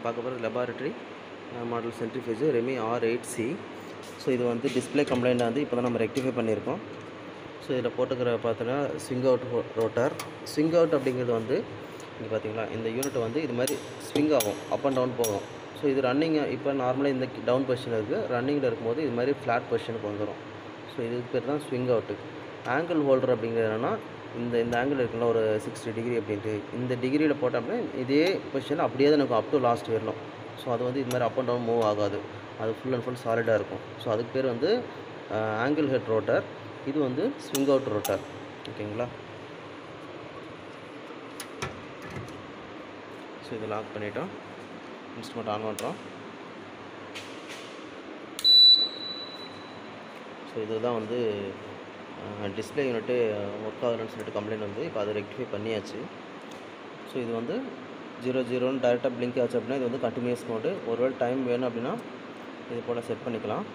பார்க்க போகிறது laboratory model centrifuge Remi R8C. So இது வந்து டிஸ்பிளே கம்ப்ளைண்ட் வந்து இப்போ தான் நம்ம ரெக்டிஃபை பண்ணியிருக்கோம். ஸோ இதில் போட்டுக்கிற பார்த்தோன்னா swing out rotor. Swing out அப்படிங்கிறது வந்து இங்கே பார்த்தீங்களா, இந்த யூனிட் வந்து இது மாதிரி ஸ்விங் ஆகும், அப் அண்ட் டவுன் போகும். ஸோ இது ரன்னிங் இப்போ நார்மலாக இந்த டவுன் பொசிஷன் இருக்குது, ரன்னிங்கில் இருக்கும்போது இது மாதிரி ஃப்ளாட் பொசிஷனுக்கு வந்துடும். ஸோ இதுக்கு பேர் தான் ஸ்விங் அவுட்டு. ஆங்கிள் ஹோல்டர் அப்படிங்கிறது என்னென்னா, இந்த ஆங்கிள் இருக்குல்ல ஒரு 60 டிகிரி அப்படின்ட்டு, இந்த டிகிரியில் போட்டோம்னா இதே பொசிஷன் அப்படியே தான் இருக்கும், அப் டு லாஸ்ட் வரணும். ஸோ அது வந்து இது மாதிரி அப் அண்ட் டவுன் மூவ் ஆகாது, அது ஃபுல் அண்ட் ஃபுல் சாலிடாக இருக்கும். ஸோ அதுக்கு பேர் வந்து ஆங்கிள் ஹெட் ரோட்டர். இது வந்து ஸ்விங் அவுட் ரோட்டர். ஓகேங்களா? ஸோ இதை லாக் பண்ணிட்டோம், இன்ஸ்ட்ருமெண்ட் ஆன் பண்ணுறோம். ஸோ இதுதான் வந்து டிஸ்பிளே யூனிட்டு ஒர்க் ஆகலன்னு சொல்லிட்டு கம்ப்ளைண்ட் வந்து இப்போ அதை ரெக்டிஃபை பண்ணியாச்சு. ஸோ இது வந்து 00ன்னு டேரெக்டாக பிளிங்க் ஆச்சு அப்படின்னா இது வந்து கண்டினியூஸ் மோடு. ஒருவேளை டைம் வேணும் அப்படின்னா இது போல் செட் பண்ணிக்கலாம்.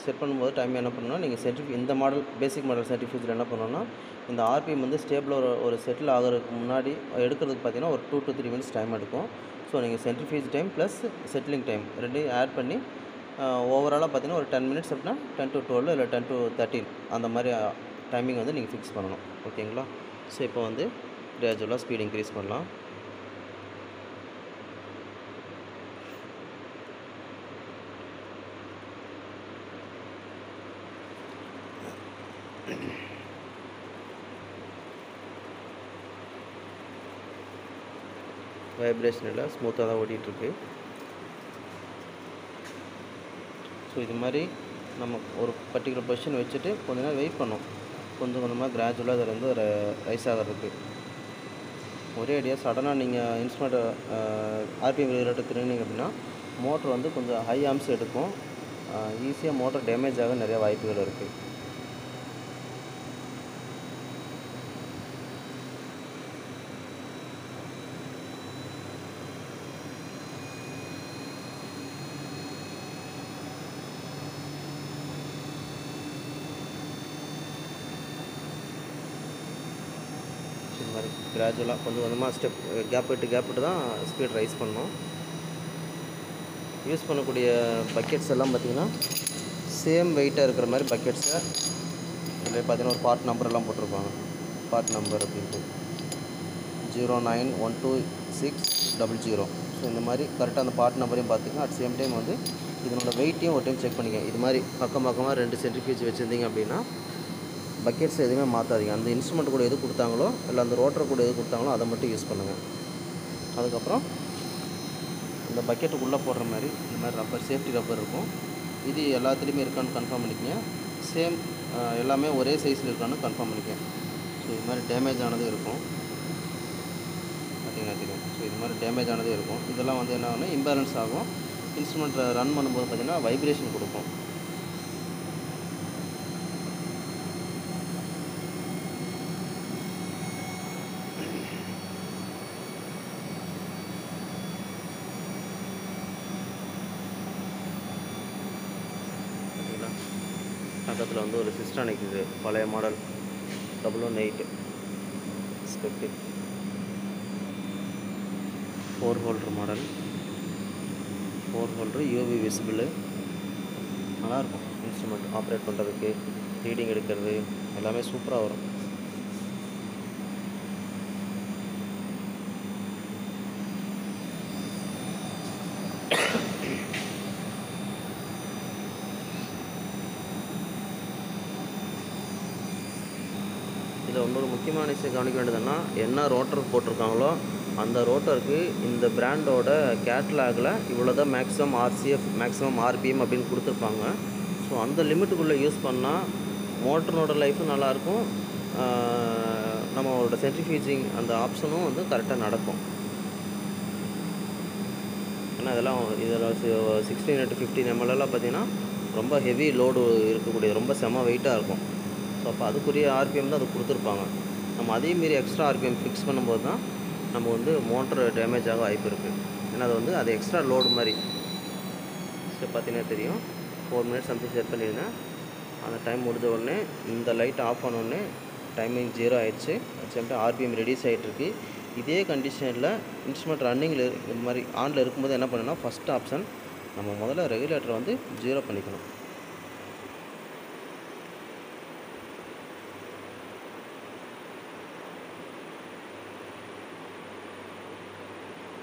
செட் பண்ணும்போது டைம் என்ன பண்ணணும்னா, நீங்கள் இந்த மாடல் பேசிக் மாடல் சென்ட்ரிஃபியூஜில் என்ன பண்ணணும்னா, இந்த ஆர்பிஎம் வந்து ஸ்டேபிளாக ஒரு செட்டில் ஆகிறதுக்கு முன்னாடி எடுக்கிறதுக்கு பார்த்தீங்கன்னா ஒரு 2 to 3 minutes டைம் எடுக்கும். ஸோ நீங்கள் centrifuge time plus settling time ரெண்டையும் ஆட் பண்ணி ஓவராலாக பார்த்தீங்கன்னா ஒரு 10 minutes அப்படின்னா 10 to 12 இல்லை 10 to 13 அந்த மாதிரி டைமிங் வந்து நீங்கள் ஃபிக்ஸ் பண்ணணும். ஓகேங்களா? ஸோ இப்போ வந்து கிராஜுவலாக ஸ்பீட் இன்க்ரீஸ் பண்ணலாம். வைப்ரேஷன் இல்லை, ஸ்மூத்தாக தான் ஓடிட்டுருக்கு. ஸோ இது மாதிரி நம்ம ஒரு பர்டிகுலர் பொசிஷன் வச்சுட்டு கொஞ்ச நேரம் வெயிட் பண்ணோம், கொஞ்சம் கொஞ்சமாக கிராஜுவலாக அதில் வந்து ரைஸ் ஆகிறதுக்கு. ஒரே ஐடியா சடனாக நீங்கள் இன்ஸ்ட்ருமெண்ட்டை ஆர்பிஎம் ரெகுலேட்டர் திரும்பினீங்க அப்படின்னா மோட்ரு வந்து கொஞ்சம் ஹை ஆம்ஸ் எடுக்கும், ஈஸியாக மோட்டர் டேமேஜ் ஆக நிறைய வாய்ப்புகள் இருக்குது. இது மாதிரி கிராஜுவலாக கொஞ்சம் கொஞ்சமாக கேப் விட்டு தான் ஸ்பீட் ரைஸ் பண்ணணும். யூஸ் பண்ணக்கூடிய பக்கெட்ஸ் எல்லாம் பார்த்திங்கன்னா சேம் வெயிட்டாக இருக்கிற மாதிரி பக்கெட்ஸை இதில் பார்த்திங்கன்னா ஒரு பார்ட் நம்பர் எல்லாம் போட்டிருப்பாங்க. பார்ட் நம்பர் அப்படின்ட்டு 0912600. ஸோ இந்த மாதிரி கரெக்டாக அந்த பார்ட் நம்பரையும் பார்த்துங்க. அட் சேம் டைம் வந்து இதனோட வெயிட்டையும் ஒரு டைம் செக் பண்ணிக்க. இது மாதிரி பக்கமாக 2 சென்ட்ரிஃபியூஜ் வச்சுருந்தீங்க அப்படின்னா பக்கெட்ஸ் எதுவுமே மாற்றாதீங்க. அந்த இன்ஸ்ட்ருமெண்ட் கூட எது கொடுத்தாங்களோ இல்லை அந்த ரோட்டர் கூட எது கொடுத்தாங்களோ அதை மட்டும் யூஸ் பண்ணுங்கள். அதுக்கப்புறம் இந்த பக்கெட்டுக்குள்ளே போடுற மாதிரி இந்த மாதிரி ரப்பர், சேஃப்டி ரப்பர் இருக்கும். இது எல்லாத்துலேயுமே இருக்கான்னு கன்ஃபார்ம் பண்ணிக்கங்க. சேம் எல்லாமே ஒரே சைஸில் இருக்கான்னு கன்ஃபார்ம் பண்ணிக்கங்க. ஸோ இது மாதிரி டேமேஜ் ஆனது இருக்கும் பார்த்தீங்கன்னா தெரியும். ஸோ இது மாதிரி டேமேஜ் ஆனதே இருக்கும். இதெல்லாம் வந்து என்ன ஆகும்னா இம்பேலன்ஸ் ஆகும். இன்ஸ்ட்ருமெண்ட்டை ரன் பண்ணும்போது பார்த்திங்கன்னா வைப்ரேஷன் கொடுக்கும். பக்கத்தில் வந்து ஒரு சிஸ்டானிக் இது பழைய model 118 ஸ்பெக்ட் 4 holder model. 4 holder UV visible, நல்லாயிருக்கும். இன்ஸ்ட்ருமெண்ட் ஆப்ரேட் பண்ணுறதுக்கு, ரீடிங் எடுக்கிறது எல்லாமே சூப்பராக வரும். இதில் இன்னொரு முக்கியமான விஷயம் கவனிக்க வேண்டியதுன்னா, என்ன ரோட்டர் போட்டிருக்காங்களோ அந்த ரோட்டருக்கு இந்த பிராண்டோட கேட்லாகில் இவ்வளோ தான் மேக்ஸிமம் RCF, மேக்ஸிமம் RPM அப்படின்னு கொடுத்துருப்பாங்க. ஸோ அந்த லிமிட்டுக்குள்ளே யூஸ் பண்ணால் மோட்டரோட லைஃபும் நல்லாயிருக்கும், நம்மளோட சென்ட்ரிஃபியூஜிங் அந்த ஆப்ஷனும் வந்து கரெக்டாக நடக்கும். ஏன்னா இதெல்லாம் 16 to 15 ml பார்த்திங்கன்னா ரொம்ப ஹெவி லோடு இருக்கக்கூடிய ரொம்ப செம வெயிட்டாக இருக்கும். ஸோ அப்போ அதுக்குரிய RPM தான் அது கொடுத்துருப்பாங்க. நம்ம அதே மாரி எக்ஸ்ட்ரா RPM ஃபிக்ஸ் பண்ணும்போது தான் நம்ம வந்து மோட்டர் டேமேஜ் ஆக வாய்ப்பு இருக்குது. ஏன்னா அது வந்து அது எக்ஸ்ட்ரா லோடு மாதிரி. ஸோ பார்த்தீங்கன்னா தெரியும், 4 minutes சம்திங் செட் பண்ணியிருந்தேன். அந்த டைம் முடிஞ்ச உடனே இந்த லைட் ஆஃப் ஆனோடனே டைமிங் 0 ஆகிடுச்சு. சேம் டைம் RPM ரெடியூஸ் ஆகிட்டுருக்கு. இதே கண்டிஷனில் இன்ஸ்ட்ருமெண்ட் ரன்னிங்கில் இந்த மாதிரி ஆனில் இருக்கும்போது என்ன பண்ணணும்னா ஃபஸ்ட் ஆப்ஷன் நம்ம முதல்ல ரெகுலேட்டரை வந்து 0 பண்ணிக்கணும்.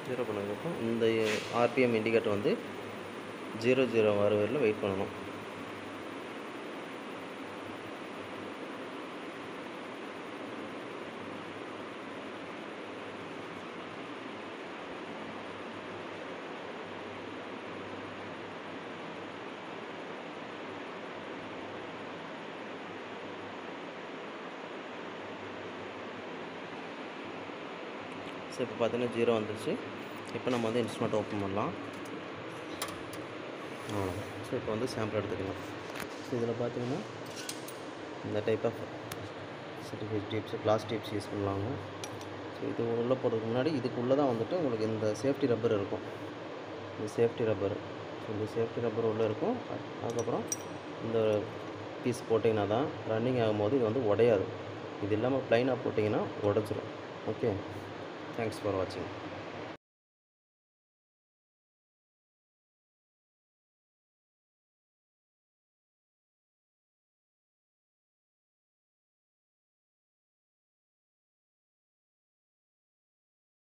ஜீரோ பண்ணதுக்கப்புறம் இந்த ஆர்பிஎம் இண்டிகேட்டர் வந்து 00 வர வரையில் வெயிட் பண்ணணும். ஸோ இப்போ பார்த்தீங்கன்னா 0 வந்துருச்சு. இப்போ நம்ம வந்து இன்ஸ்ட்ருமெண்ட் ஓப்பன் பண்ணலாம். அவ்வளோதான். ஸோ இப்போ வந்து சாம்பிள் எடுத்துக்கலாம். ஸோ இதில் பார்த்தீங்கன்னா இந்த type of certificate tips, glass tips use பண்ணலாங்க. ஸோ இது உள்ளே போடுறதுக்கு முன்னாடி இதுக்குள்ளே தான் வந்துட்டு உங்களுக்கு இந்த சேஃப்டி ரப்பர் இருக்கும். இந்த சேஃப்டி ரப்பர், ஸோ இந்த சேஃப்டி ரப்பர் உள்ளே இருக்கும். அதுக்கப்புறம் இந்த பீஸ் போட்டிங்கன்னா தான் ரன்னிங் ஆகும்போது இது வந்து உடையாது. இது இல்லாமல் ப்ளைனாக போட்டிங்கன்னா உடஞ்சிரும். ஓகே, தேங்க்ஸ் ஃபார் வாட்சிங்.